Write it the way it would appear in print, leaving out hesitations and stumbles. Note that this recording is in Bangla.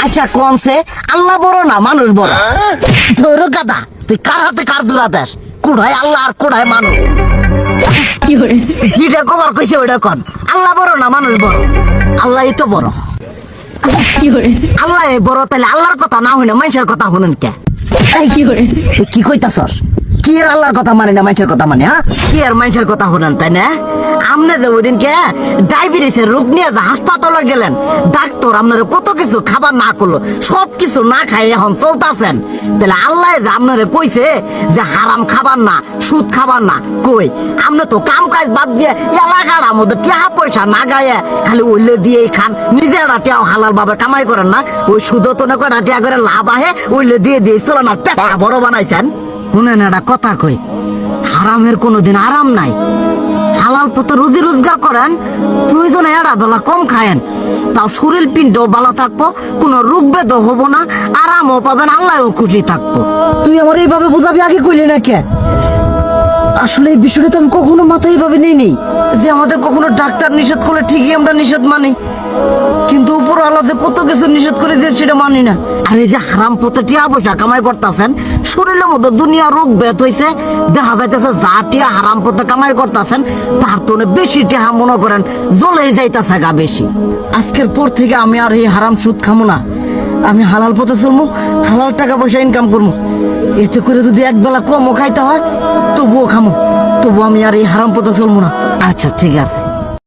আচ্ছা কোনছে আল্লাহ বড় না মানুষ বড়? ধরো গাদা, তুই কার হাতে কার জোড়া দেশ? কোড়ায় আল্লাহ আর কোড়ায় মানুষ। যেটা কবার কইছে ওইটা কন। আল্লাহ বড় না মানুষ বড়? আল্লাহ তো বড়। আল্লাহ বড়, তাহলে আল্লাহর কথা না হইনা মানুষের কথা শুনেন কে? কি কইতাছস? কি আর আল্লাহর কথা মানে না মানুষের কথা মানে? হ্যাঁ, কি আর মানুষের কথা শুনেন তাই না? আমনে যে ওই দিনকে ডায়াবেটিসের রোগ নিয়ে যে হাসপাতালে গেলেন, ডাক্তার আপনার কত কিছু খাবার না করলো, সব কিছু না খাই এখন চলতেছেন। তাহলে আল্লাহ যে আপনারে কইছে যে হারাম খাবার না, সুদ খাবার না, কই আপনি তো কাম কাজ বাদ দিয়ে এলাকার মধ্যে টাকা পয়সা না গায়ে খালি ওইলে দিয়েই খান, নিজেরা টেও হালাল ভাবে কামাই করেন না, ওই সুদ তো না করে টাকা করে লাভ আহে ওইলে দিয়ে দিয়ে চলেন আর পেটা বড় বানাইছেন। শুনেন একটা কথা কই, হারামের কোনোদিন আরাম নাই। হালাল পথে রুজি রোজগার করেন, প্রয়োজনে এড়া বেলা কম খায়েন, তাও শরীর পিণ্ডও ভালো থাকবো, কোনো রোগ বেদও হবো না, আরামও পাবেন, আল্লাহও খুশি থাকবো। তুই আমার এইভাবে বুঝাবি আগে কইলি না কে? আসলে এই বিষয়টা তো আমি কখনো মাথায় এইভাবে নিইনি যে আমাদের কখনো ডাক্তার নিষেধ করলে ঠিকই আমরা নিষেধ মানি, কিন্তু উপর আল্লাহ যে কত কিছু নিষেধ করে দিয়ে সেটা মানি না। আর এই যে হারাম পথে টিয়া পয়সা কামাই করতেছেন, শরীরের মধ্যে দুনিয়া রোগ ব্যাত হয়েছে, দেখা যাইতেছে যা টিয়া হারাম পথে কামাই করতেছেন তার তো বেশি টিয়া মনে করেন জ্বলে যাইতেছে গা বেশি। আজকের পর থেকে আমি আর এই হারাম সুদ খামো না, আমি হালাল পথে চলবো, হালাল টাকা পয়সা ইনকাম করবো। এতে করে যদি একবেলা কমও খাইতে হয় তবুও খামো, তবু আমি আর এই হারাম পথে চলবো না। আচ্ছা ঠিক আছে।